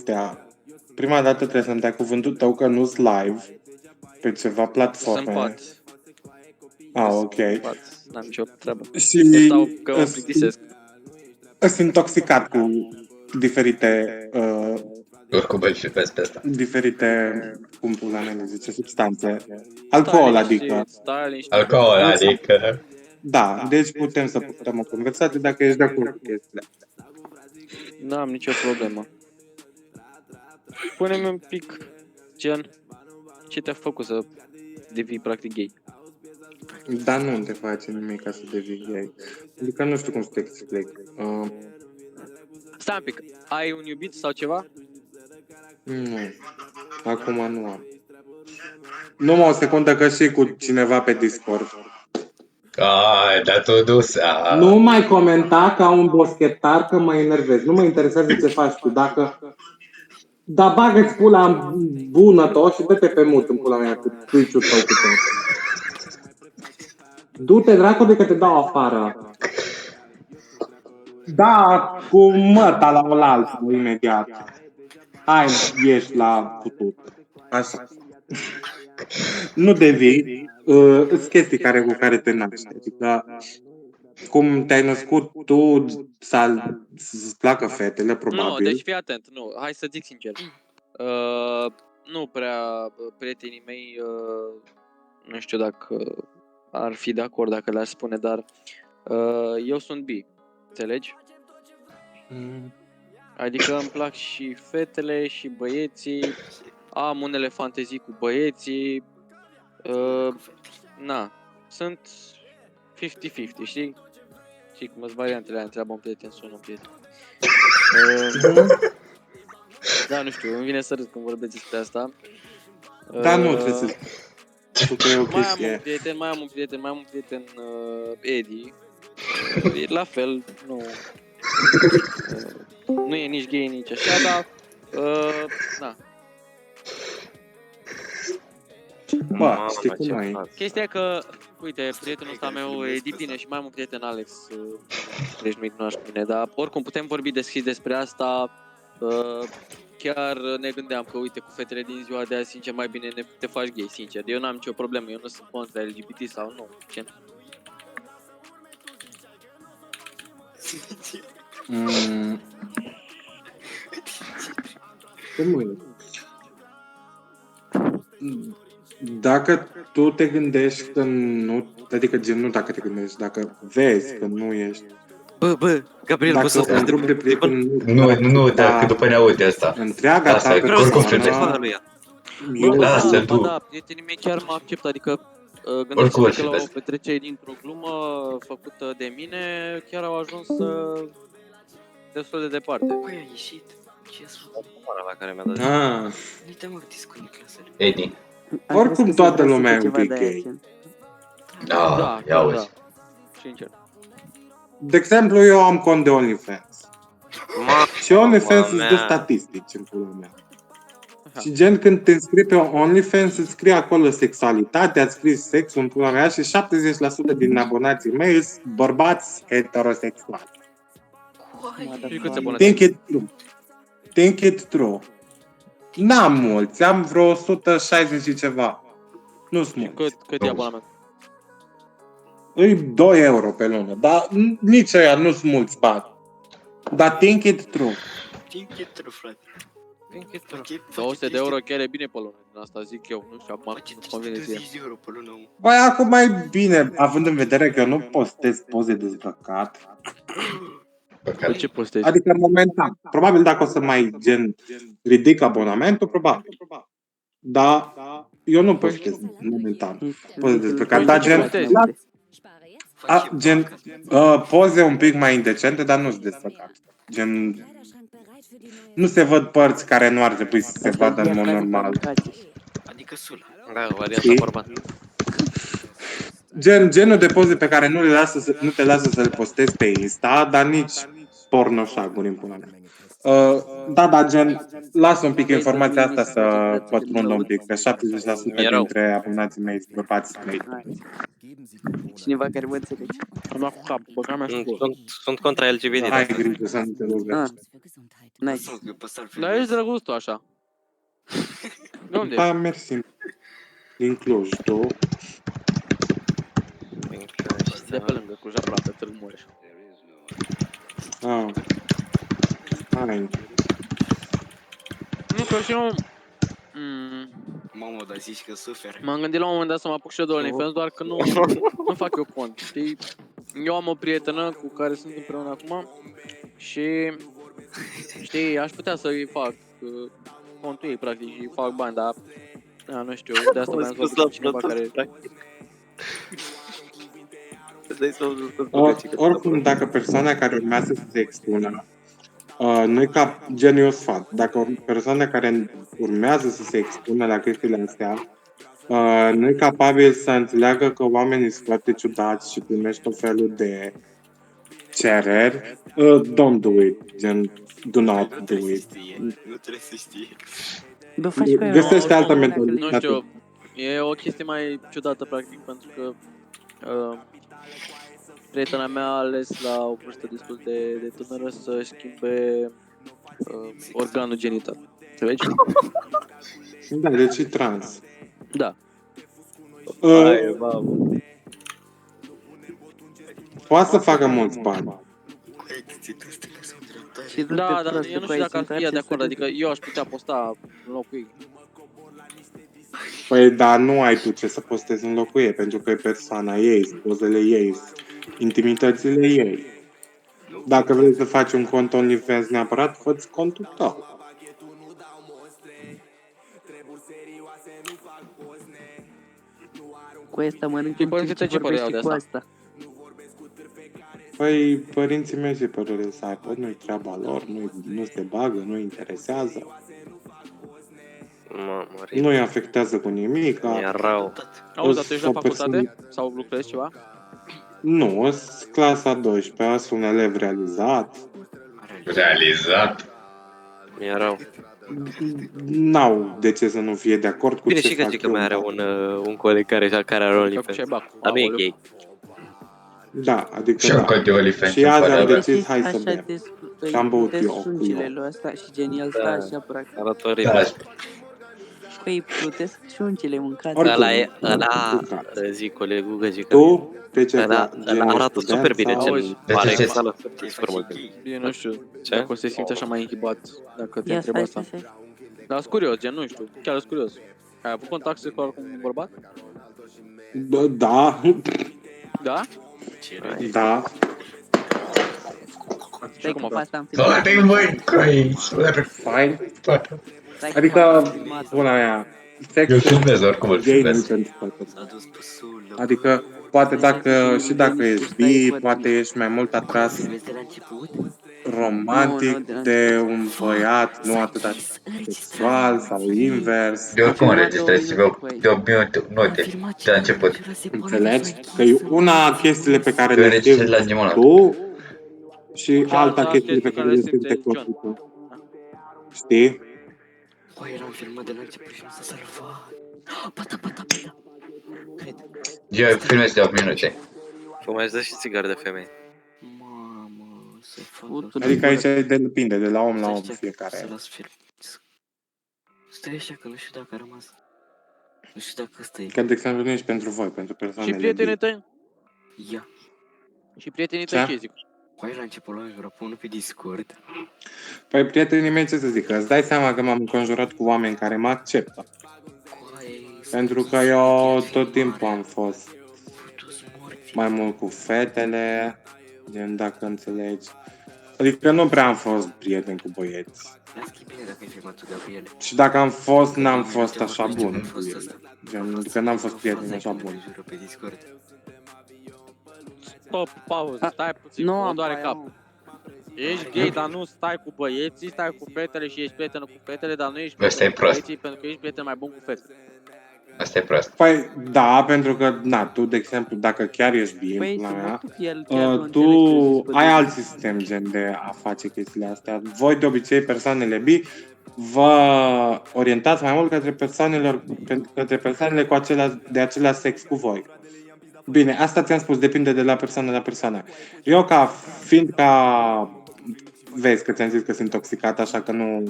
astea, prima dată trebuie să-mi dai cuvântul tău că nu-s live pe ceva Sunt platforme. pot. Ok. N-am nicio treabă. Și Sau că mă plictisesc. sunt intoxicat cu diferite Oricum băi și peste asta. diferite, cum pula mea le zice, substanțe. Alcool, adică. Stai liniștit. Alcool, adică... Da, deci putem să purtăm o conversație dacă ești de acord cu chestiile. N-am nicio problemă. Spune-mi un pic, gen, ce te-a făcut să devii practic gay? Dar nu te face nimic ca să devii gay. Adică nu știu cum să te explic. Stai un pic, ai un iubit sau ceva? Nu. Acum nu am. Numai o secundă că și cu cineva pe Discord. Ai, dar tu dus-a. Nu mai comenta ca un boschetar că mă enervezi. Nu mă interesează ce faci tu. Dacă... Dar bagă-ți pula în bună tot și dă-te pe mut în pula mea cu Twitch-ul tău cu tot. Du-te dracu de că te dau afară. Da, cu măta la oaltă imediat. Hai, ieși la putut. Așa. Nu devii. Sunt chestii cu care te naști. Adică cum te-ai născut tu să-ți placă fetele, probabil. Nu, deci fii atent, nu, hai să zic sincer. Nu prea prietenii mei, nu știu dacă ar fi de acord dacă le-aș spune, dar eu sunt bi, înțelegi? Adică îmi plac și fetele și băieții, am unele fantezii cu băieții, na, sunt 50-50, știi? Și cum sunt variantele aia, întreabă un prieten, sună un prieten. Da, nu știu, îmi vine să râd când vorbesc despre asta. Da, nu trebuie să... E o chestie. Mai am un prieten, Edi. La fel, nu e nici gay, nici așa, dar... na. Bă, știi cum ai? Chestia e că, uite, prietenul ăsta meu e bine și mai am un prieten, Alex, deci nu-i cunoaște bine, dar oricum putem vorbi deschis despre asta. Chiar ne gândeam că, uite, cu fetele din ziua de azi, sincer, mai bine te faci gay, sincer. Eu n-am nicio problemă, eu nu sunt contra LGBT sau nu, ce? Dacă tu te gândești că nu, adică gen nu dacă te gândești, dacă vezi că nu ești. Bă, Gabriel, poți să dacă un grup de prieteni nu, dacă după ne aude asta. întreaga ta persoană. Da, prietenii mei chiar mă acceptă, adică gândește-te că la o petrecere dintr-o glumă făcută de mine, chiar au ajuns destul de departe. Băi, a ieșit. Ce sunt la care mi-a dat? Nu-i mă disconnect la serie. Edi. Oricum toată lumea e un pic gay. Da, ia auzi. Sincer. De exemplu, eu am cont de OnlyFans. Și OnlyFans îți dă statistici în pula mea. Și gen când te înscrii pe OnlyFans îți scrie acolo sexualitatea, îți scrie sexul în pula mea și 70% din abonații mei sunt bărbați heterosexuali. Think it true. N-am mulți, am vreo 160 și ceva. Nu-s mulți. Cât e abonament? E 2 euro pe lună, dar nici ăia nu-s mulți bani. Dar think it true. Think it true, frate. 200 de euro chiar e bine pe lună, din asta zic eu, nu știu, acum nu-ți convine ție. 20 de euro pe lună. Băi, acum mai bine, având în vedere că eu nu postez poze dezbrăcat. Ce postezi? Adică momentan. Probabil dacă o să mai gen ridic abonamentul, probabil. Dar eu nu postez momentan poze dezbrăcat. Dar gen poze un pic mai indecente, dar nu-s dezbrăcat. Gen nu se văd părți care nu ar trebui să se vadă în mod normal. Adică sulă. Da, varianta bărbat. Genul de poze pe care nu te lasă să le postezi pe Insta, dar nici pornoșaguri în pula mea. Da, gen, lasă un pic informația asta să pătrundă un pic, că 70% dintre abonații mei sunt bărbați mei. Cineva care mă înțelege. Am luat cu capul, băga mea și gol. Sunt contra LGBT. Ai grijă să nu te lovești. Nice. Dar ești drăguț tu așa. De unde ești? Da, mersi. Din Cluj, tu? De pe lângă, cu Japlată, Târgu Mureș. Ah. Hai. Nu, că și eu... Mamă, dar zici că sufer. M-am gândit la un moment dat să mă apuc și eu de OnlyFans, doar că nu fac eu cont, știi? Eu am o prietenă cu care sunt împreună acum și, știi, aș putea să-i fac contul ei, practic, și fac bani, dar, nu știu, de asta mi-am zis cu cineva care... Oricum, dacă persoana care urmează să se expună, nu e ca geniu sfat, dacă o persoană care urmează să se expună la chestiile astea, nu e capabil să înțeleagă că oamenii sunt foarte ciudați și primești tot felul de cereri, don't do it, gen, do not do it. Nu trebuie să știi. Bă, faci cu Găsește altă Nu mentalitate. știu, e o chestie mai ciudată, practic, pentru că prietena mea a ales la o vârstă destul de tânără să schimbe organul genital. Înțelegi? Da, deci e trans. Da. Poate să facă mulți bani. Da, dar eu nu știu dacă ar fi ea de acord, adică eu aș putea posta în locul ei. Păi, dar nu ai tu ce să postezi în locul ei, pentru că e persoana ei, pozele ei, intimitățile ei. Dacă vrei să faci un cont OnlyFans neapărat, fă-ți contul tău. Cu asta mănânc Și un părinții pic ce părere au de cu asta? asta. Păi, părinții mei ce părere să aibă, nu-i treaba lor, nu se bagă, nu-i interesează, nu-i afectează cu nimic. Mi-e rău. Auzi, dar tu ești la o persoană- facultate? Sau lucrezi ceva? Nu, sunt clasa 12-a, sunt un elev realizat, Realizat. Mi-e rău. n-au de ce să nu fie de acord cu Bine, ce și fac că eu. mai are un coleg care are OnlyFans. Ce bac? Dar nu e gay. Da, adică Și un da. cont de OnlyFans. Și azi am îmi decis, hai să Așa bem. de Și am băut de eu cu sângele ea. lui ăsta și genial sta așa practic. Arată Da, oribil. Păi plutesc șuncile mâncați. Oricum. Ăla, Bucat. zic colegul Găgică. Tu, pe ce Ăla faci? Gen, arată student super bine, sau- cel Auzi, pare de ce? sală. Bine, nu știu Ce? dacă o să te simți așa mai inhibat dacă te Ia întreb stai, asta. stai. Dar sunt curios, gen, nu știu, chiar sunt curios. Ai avut contact sexual cu un bărbat? Da, Da? da. Stai cum că a pe fost? asta am filmat. Toate măi, coi, Fine. Stai că Adică, am filmat. pula mea, Eu sexul filmez, oricum îl gay nu filmez. pentru toată. S-a dus pusul. Adică, poate dacă, și dacă ești bi, poate ești mai mult atras Vezi de la început? romantic de un băiat, nu atât sexual sau invers. Eu oricum înregistrez și eu de 8 minute, nu de la început. Înțelegi? Că e una chestiile pe care Eu le înregistrez simți la început. tu și alta alta chestiile pe care le simte simte corpul tău. Știi? Băi, eram filmat de la început și nu s-a salvat. Bata. Cred. Eu filmez de 8 minute. Fumează și țigară de femei. Mamă, să fac... Adică aici depinde de la om la om fiecare. Să las film. Stai așa că nu știu dacă a rămas. Nu știu dacă ăsta e. Că de exemplu nu ești pentru voi, pentru Și persoanele prietenii bi. tăi? Ia. Și prietenii Ce? tăi ce zic? Băi, la început l-am jurat pe unul pe Discord. Păi prietenii mei ce să zic, îți dai seama că m-am înconjurat cu oameni care mă acceptă. Pentru că eu tot timpul am fost mai mult cu fetele, gen dacă înțelegi. Adică nu prea am fost prieten cu băieți. Las că e bine dacă ai filmat tu, Gabriele. Și dacă am fost, n-am fost așa bun cu ele. Gen, adică n-am fost prieten așa bun. Jură pe Discord. Stop, pauză, stai puțin, Nu mă am doare aia, cap. mă. Ești gay, dar nu stai cu băieții, stai cu fetele și ești prietenă cu fetele, dar nu ești Ăsta e prietenă cu prost. băieții pentru că ești prieten mai bun cu fetele. Asta e prost. Păi, da, pentru că, na, tu, de exemplu, dacă chiar ești bine, Păi, la să mea, mă tu că el chiar nu tu înțelegi că ai alt sistem, gen, de a face chestiile astea. Voi, de obicei, persoanele bi, vă orientați mai mult către persoanele de același sex cu voi. Bine, asta ți-am spus, depinde de la persoană la persoană. Eu, vezi că ți-am zis că sunt toxicat, așa că nu